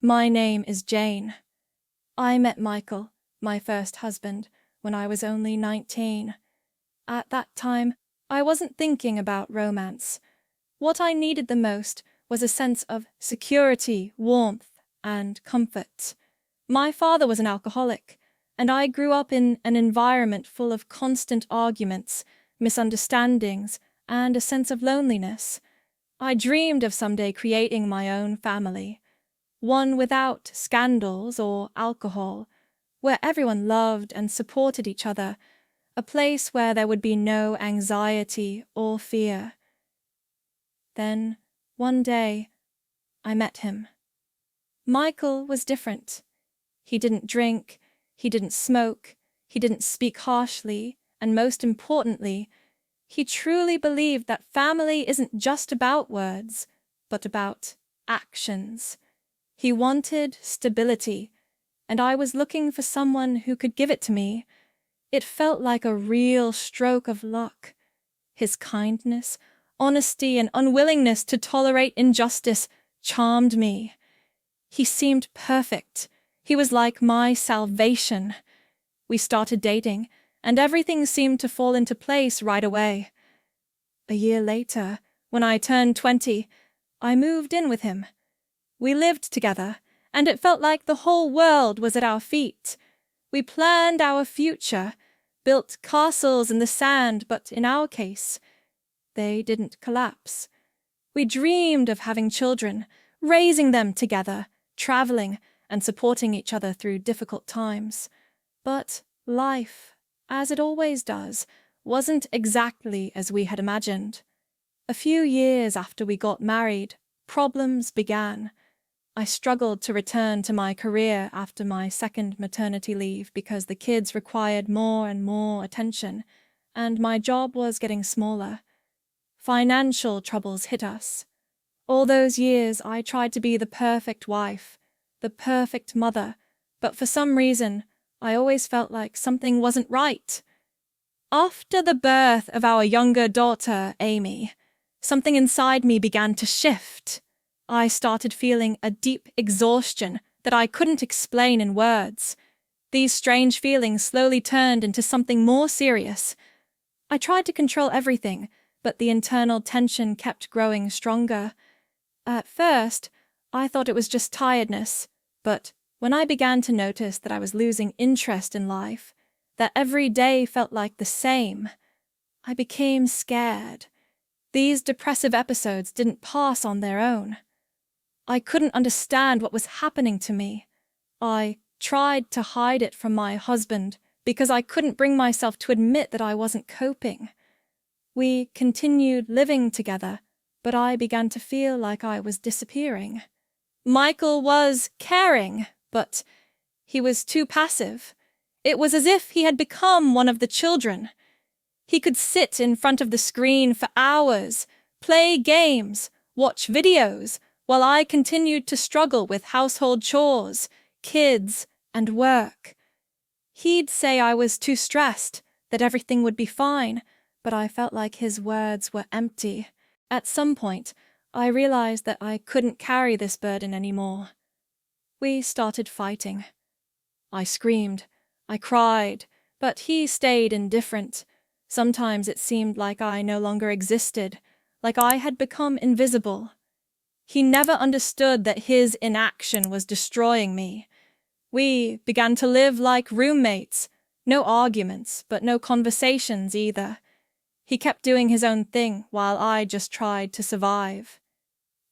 My name is Jane. I met Michael, my first husband, when I was only 19. At that time, I wasn't thinking about romance. What I needed the most was a sense of security, warmth, and comfort. My father was an alcoholic, and I grew up in an environment full of constant arguments, misunderstandings, and a sense of loneliness. I dreamed of someday creating my own family, one without scandals or alcohol, where everyone loved and supported each other, a place where there would be no anxiety or fear. Then, one day, I met him. Michael was different. He didn't drink, he didn't smoke, he didn't speak harshly, and most importantly, he truly believed that family isn't just about words, but about actions. He wanted stability, and I was looking for someone who could give it to me. It felt like a real stroke of luck. His kindness, honesty, and unwillingness to tolerate injustice charmed me. He seemed perfect. He was like my salvation. We started dating, and everything seemed to fall into place right away. A year later, when I turned 20, I moved in with him. We lived together, and it felt like the whole world was at our feet. We planned our future, built castles in the sand, but in our case, they didn't collapse. We dreamed of having children, raising them together, traveling, and supporting each other through difficult times. But life, as it always does, wasn't exactly as we had imagined. A few years after we got married, problems began. I struggled to return to my career after my second maternity leave because the kids required more and more attention, and my job was getting smaller. Financial troubles hit us. All those years I tried to be the perfect wife, the perfect mother, but for some reason I always felt like something wasn't right. After the birth of our younger daughter, Amy, something inside me began to shift. I started feeling a deep exhaustion that I couldn't explain in words. These strange feelings slowly turned into something more serious. I tried to control everything, but the internal tension kept growing stronger. At first, I thought it was just tiredness, but when I began to notice that I was losing interest in life, that every day felt like the same, I became scared. These depressive episodes didn't pass on their own. I couldn't understand what was happening to me. I tried to hide it from my husband because I couldn't bring myself to admit that I wasn't coping. We continued living together, but I began to feel like I was disappearing. Michael was caring, but he was too passive. It was as if he had become one of the children. He could sit in front of the screen for hours, play games, watch videos, while I continued to struggle with household chores, kids, and work. He'd say I was too stressed, that everything would be fine, but I felt like his words were empty. At some point, I realized that I couldn't carry this burden anymore. We started fighting. I screamed, I cried, but he stayed indifferent. Sometimes it seemed like I no longer existed, like I had become invisible. He never understood that his inaction was destroying me. We began to live like roommates. No arguments, but no conversations either. He kept doing his own thing while I just tried to survive.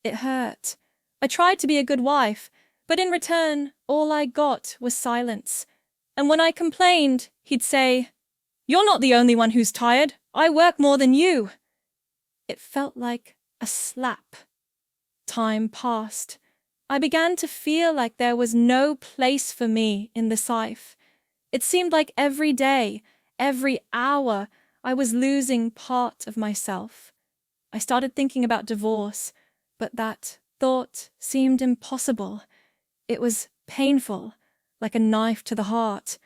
It hurt. I tried to be a good wife, but in return, all I got was silence. And when I complained, he'd say, "You're not the only one who's tired. I work more than you." It felt like a slap. Time passed. I began to feel like there was no place for me in this life. It seemed like every day, every hour, I was losing part of myself. I started thinking about divorce, but that thought seemed impossible. It was painful, like a knife to the heart.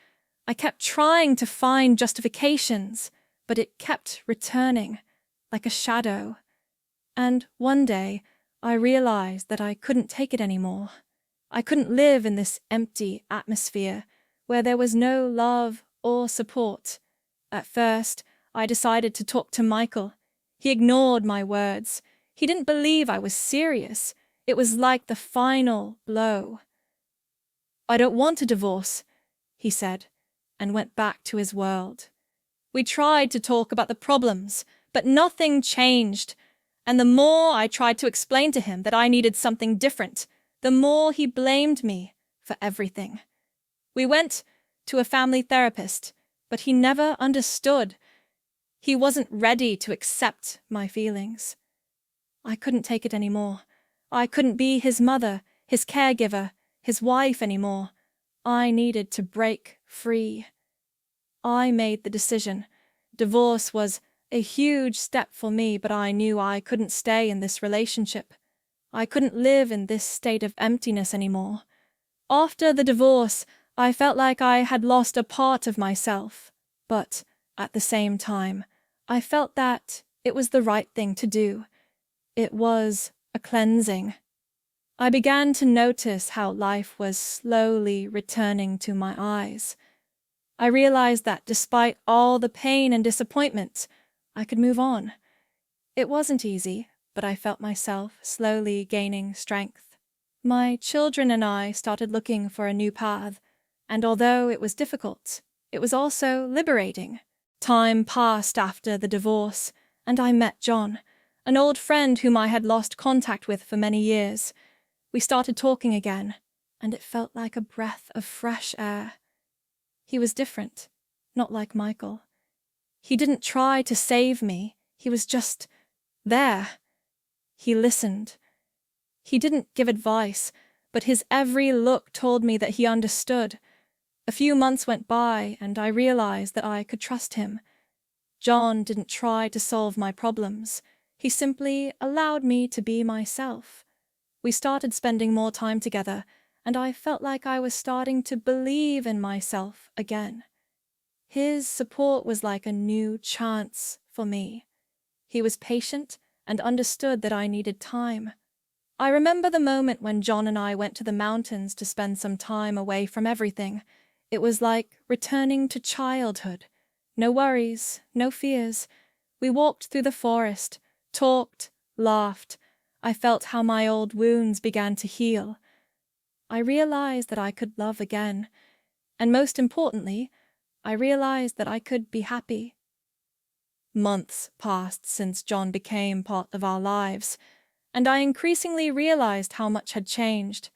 I kept trying to find justifications, but it kept returning, like a shadow. And one day, I realized that I couldn't take it anymore. I couldn't live in this empty atmosphere where there was no love or support. At first, I decided to talk to Michael. He ignored my words. He didn't believe I was serious. It was like the final blow. "I don't want a divorce," he said, and went back to his world. We tried to talk about the problems, but nothing changed. And the more I tried to explain to him that I needed something different, the more he blamed me for everything. We went to a family therapist, but he never understood. He wasn't ready to accept my feelings. I couldn't take it anymore. I couldn't be his mother, his caregiver, his wife anymore. I needed to break free. I made the decision. Divorce was a huge step for me, but I knew I couldn't stay in this relationship. I couldn't live in this state of emptiness anymore. After the divorce, I felt like I had lost a part of myself, but at the same time, I felt that it was the right thing to do. It was a cleansing. I began to notice how life was slowly returning to my eyes. I realized that despite all the pain and disappointment, I could move on. It wasn't easy, but I felt myself slowly gaining strength. My children and I started looking for a new path, and although it was difficult, it was also liberating. Time passed after the divorce, and I met John, an old friend whom I had lost contact with for many years. We started talking again, and it felt like a breath of fresh air. He was different, not like Michael. He didn't try to save me, he was just there. He listened. He didn't give advice, but his every look told me that he understood. A few months went by, and I realized that I could trust him. John didn't try to solve my problems. He simply allowed me to be myself. We started spending more time together, and I felt like I was starting to believe in myself again. His support was like a new chance for me. He was patient and understood that I needed time. I remember the moment when John and I went to the mountains to spend some time away from everything. It was like returning to childhood. No worries, no fears. We walked through the forest, talked, laughed. I felt how my old wounds began to heal. I realized that I could love again, and most importantly, I realized that I could be happy. Months passed since John became part of our lives, and I increasingly realized how much had changed.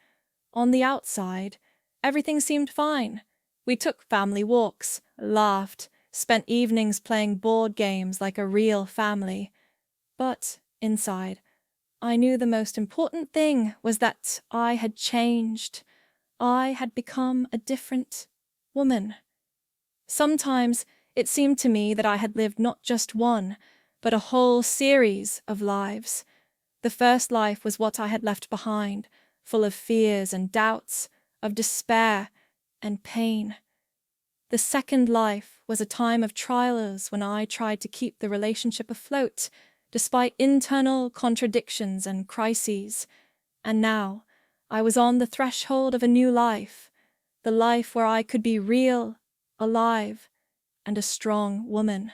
On the outside, everything seemed fine. We took family walks, laughed, spent evenings playing board games like a real family. But inside, I knew the most important thing was that I had changed. I had become a different woman. Sometimes it seemed to me that I had lived not just one, but a whole series of lives. The first life was what I had left behind, full of fears and doubts, of despair and pain. The second life was a time of trials when I tried to keep the relationship afloat, despite internal contradictions and crises. And now, I was on the threshold of a new life, the life where I could be real, alive, and a strong woman.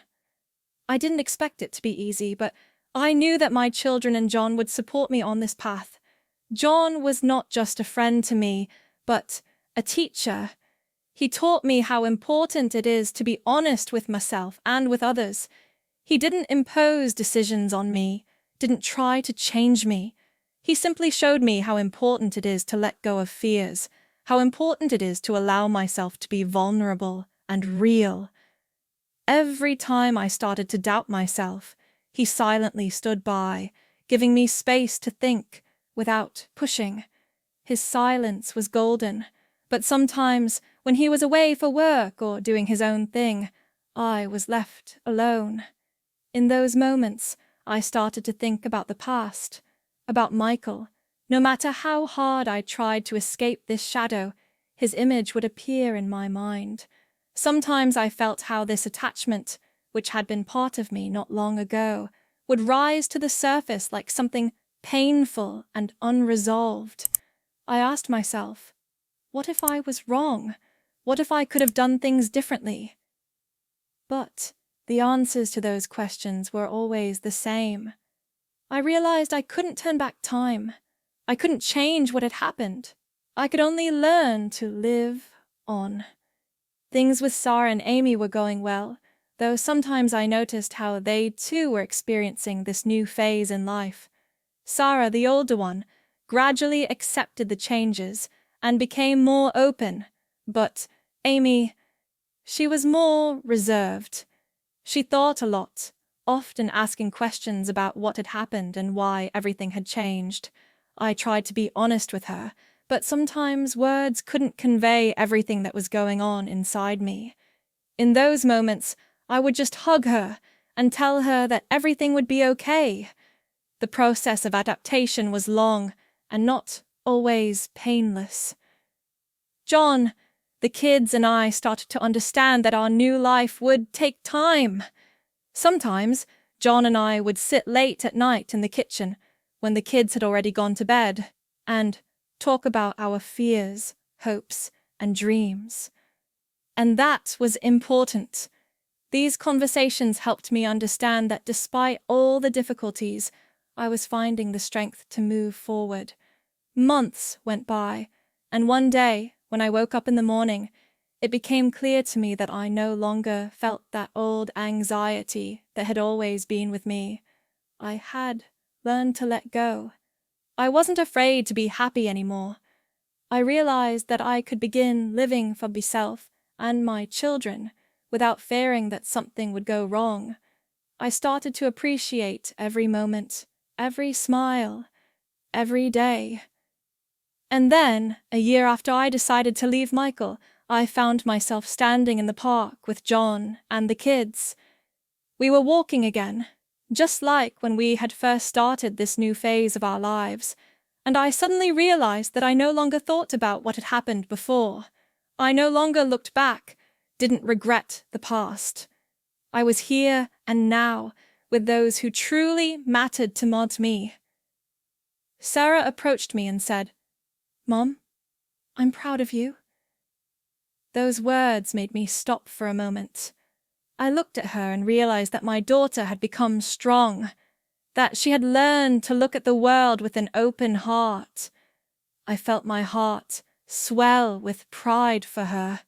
I didn't expect it to be easy, but I knew that my children and John would support me on this path. John was not just a friend to me, but a teacher. He taught me how important it is to be honest with myself and with others. He didn't impose decisions on me, didn't try to change me. He simply showed me how important it is to let go of fears, how important it is to allow myself to be vulnerable and real. Every time I started to doubt myself, he silently stood by, giving me space to think without pushing. His silence was golden, but sometimes when he was away for work or doing his own thing, I was left alone. In those moments, I started to think about the past, about Michael. No matter how hard I tried to escape this shadow, his image would appear in my mind. Sometimes I felt how this attachment, which had been part of me not long ago, would rise to the surface like something painful and unresolved. I asked myself, what if I was wrong? What if I could have done things differently? But the answers to those questions were always the same. I realized I couldn't turn back time. I couldn't change what had happened. I could only learn to live on. Things with Sarah and Amy were going well, though sometimes I noticed how they too were experiencing this new phase in life. Sarah, the older one, gradually accepted the changes and became more open, but Amy, she was more reserved. She thought a lot, often asking questions about what had happened and why everything had changed. I tried to be honest with her, but sometimes words couldn't convey everything that was going on inside me. In those moments, I would just hug her and tell her that everything would be okay. The process of adaptation was long and not always painless. John, the kids and I started to understand that our new life would take time. Sometimes, John and I would sit late at night in the kitchen when the kids had already gone to bed and talk about our fears, hopes, and dreams. And that was important. These conversations helped me understand that despite all the difficulties, I was finding the strength to move forward. Months went by, and one day, when I woke up in the morning, it became clear to me that I no longer felt that old anxiety that had always been with me. I had learned to let go. I wasn't afraid to be happy anymore. I realized that I could begin living for myself and my children without fearing that something would go wrong. I started to appreciate every moment, every smile, every day. And then, a year after I decided to leave Michael, I found myself standing in the park with John and the kids. We were walking again, just like when we had first started this new phase of our lives, and I suddenly realized that I no longer thought about what had happened before. I no longer looked back, didn't regret the past. I was here and now with those who truly mattered to me. Sarah approached me and said, "Mom, I'm proud of you." Those words made me stop for a moment. I looked at her and realized that my daughter had become strong, that she had learned to look at the world with an open heart. I felt my heart swell with pride for her.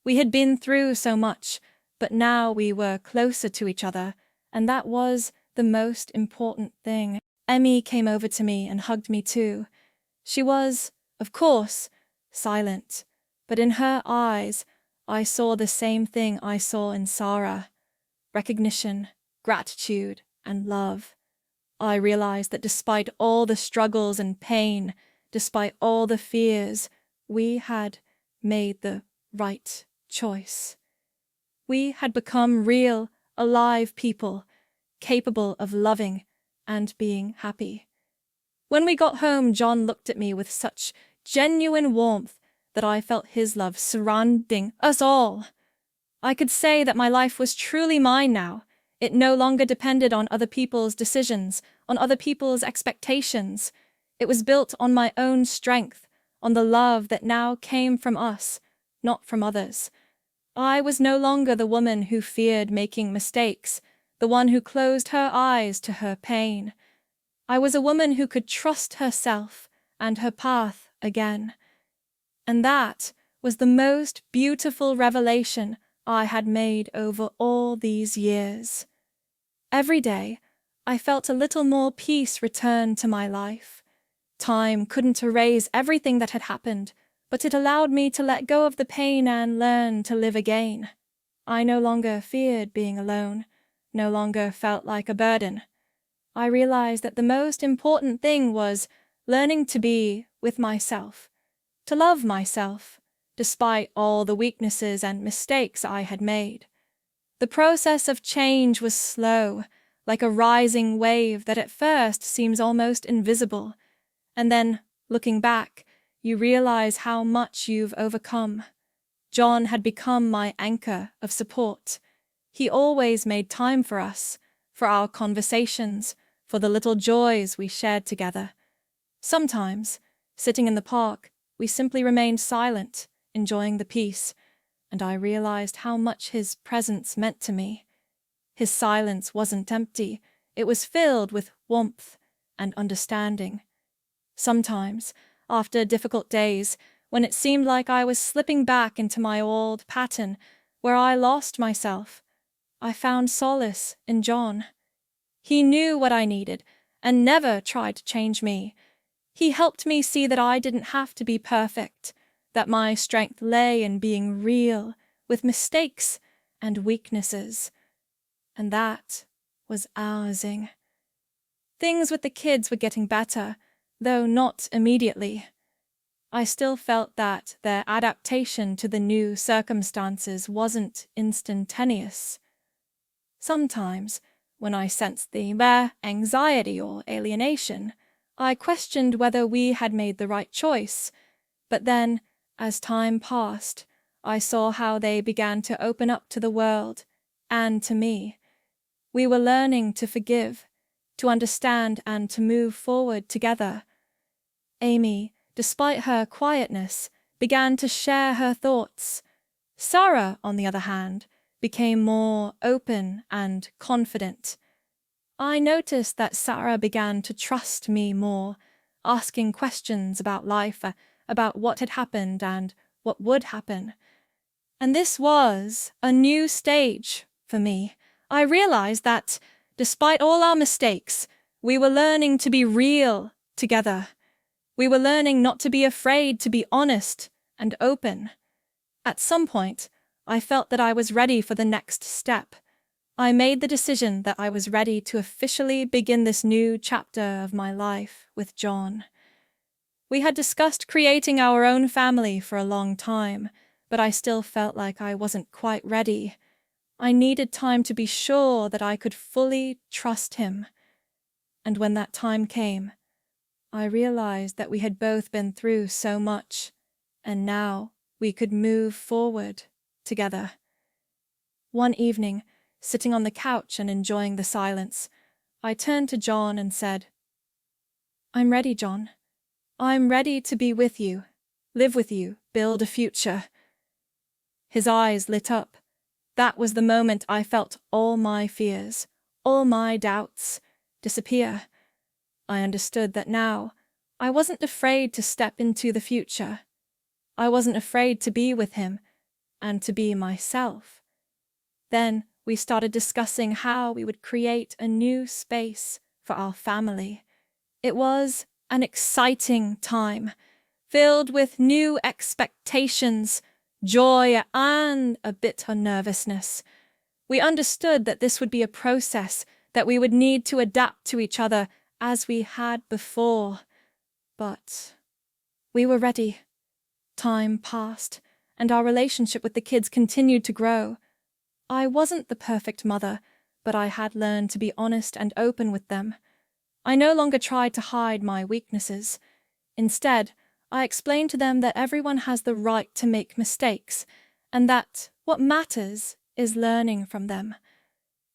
We had been through so much, but now we were closer to each other, and that was the most important thing. Emmy came over to me and hugged me too. She was, of course, silent, but in her eyes, I saw the same thing I saw in Sarah: recognition, gratitude, and love. I realized that despite all the struggles and pain, despite all the fears, we had made the right choice. We had become real, alive people, capable of loving and being happy. When we got home, John looked at me with such genuine warmth that I felt his love surrounding us all. I could say that my life was truly mine now. It no longer depended on other people's decisions, on other people's expectations. It was built on my own strength, on the love that now came from us, not from others. I was no longer the woman who feared making mistakes, the one who closed her eyes to her pain. I was a woman who could trust herself and her path again. And that was the most beautiful revelation I had made over all these years. Every day, I felt a little more peace return to my life. Time couldn't erase everything that had happened, but it allowed me to let go of the pain and learn to live again. I no longer feared being alone, no longer felt like a burden. I realized that the most important thing was learning to be with myself, to love myself, despite all the weaknesses and mistakes I had made. The process of change was slow, like a rising wave that at first seems almost invisible, and then, looking back, you realize how much you've overcome. John had become my anchor of support. He always made time for us, for our conversations, for the little joys we shared together. Sometimes, Sitting in the park, we simply remained silent, enjoying the peace, and I realized how much his presence meant to me. His silence wasn't empty, it was filled with warmth and understanding. Sometimes, after difficult days, when it seemed like I was slipping back into my old pattern where I lost myself, I found solace in John. He knew what I needed and never tried to change me. He helped me see that I didn't have to be perfect, that my strength lay in being real, with mistakes and weaknesses. And that was ours-ing. Things with the kids were getting better, though not immediately. I still felt that their adaptation to the new circumstances wasn't instantaneous. Sometimes, when I sensed the rare anxiety or alienation, I questioned whether we had made the right choice, but then, as time passed, I saw how they began to open up to the world, and to me. We were learning to forgive, to understand and to move forward together. Amy, despite her quietness, began to share her thoughts. Sarah, on the other hand, became more open and confident. I noticed that Sarah began to trust me more, asking questions about life, about what had happened and what would happen. And this was a new stage for me. I realized that, despite all our mistakes, we were learning to be real together. We were learning not to be afraid to be honest and open. At some point, I felt that I was ready for the next step. I made the decision that I was ready to officially begin this new chapter of my life with John. We had discussed creating our own family for a long time, but I still felt like I wasn't quite ready. I needed time to be sure that I could fully trust him. And when that time came, I realized that we had both been through so much, and now we could move forward together. One evening, sitting on the couch and enjoying the silence, I turned to John and said, "I'm ready, John. I'm ready to be with you, live with you, build a future." His eyes lit up. That was the moment I felt all my fears, all my doubts, disappear. I understood that now I wasn't afraid to step into the future. I wasn't afraid to be with him and to be myself. Then we started discussing how we would create a new space for our family. It was an exciting time, filled with new expectations, joy, and a bit of nervousness. We understood that this would be a process, that we would need to adapt to each other as we had before. But we were ready. Time passed, and our relationship with the kids continued to grow. I wasn't the perfect mother, but I had learned to be honest and open with them. I no longer tried to hide my weaknesses. Instead, I explained to them that everyone has the right to make mistakes, and that what matters is learning from them.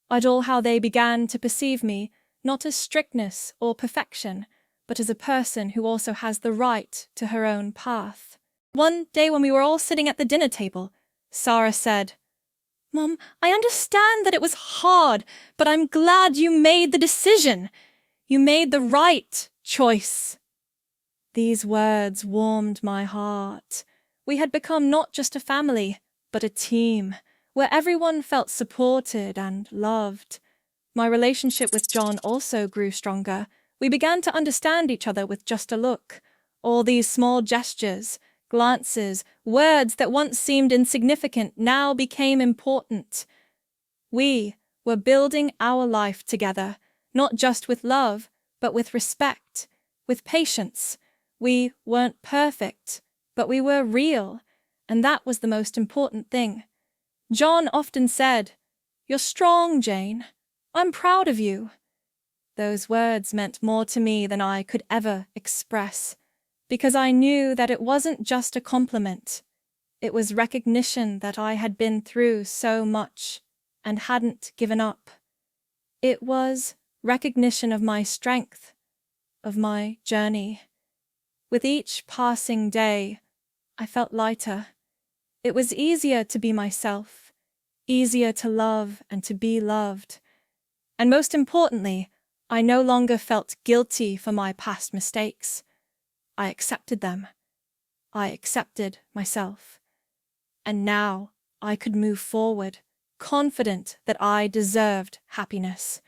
I saw how they began to perceive me, not as strictness or perfection, but as a person who also has the right to her own path. One day when we were all sitting at the dinner table, Sarah said, "Mom, I understand that it was hard, but I'm glad you made the decision. You made the right choice." These words warmed my heart. We had become not just a family, but a team, where everyone felt supported and loved. My relationship with John also grew stronger. We began to understand each other with just a look. All these small gestures, glances, words that once seemed insignificant now became important. We were building our life together, not just with love, but with respect, with patience. We weren't perfect, but we were real, and that was the most important thing. John often said, "You're strong, Jane. I'm proud of you." Those words meant more to me than I could ever express, because I knew that it wasn't just a compliment. It was recognition that I had been through so much and hadn't given up. It was recognition of my strength, of my journey. With each passing day, I felt lighter. It was easier to be myself, easier to love and to be loved. And most importantly, I no longer felt guilty for my past mistakes. I accepted them. I accepted myself. And now I could move forward, confident that I deserved happiness.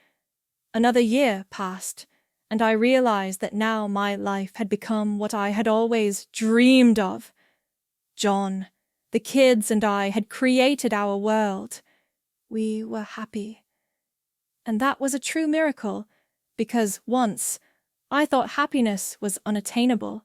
Another year passed, and I realized that now my life had become what I had always dreamed of. John, the kids, and I had created our world. We were happy. And that was a true miracle, because once I thought happiness was unattainable,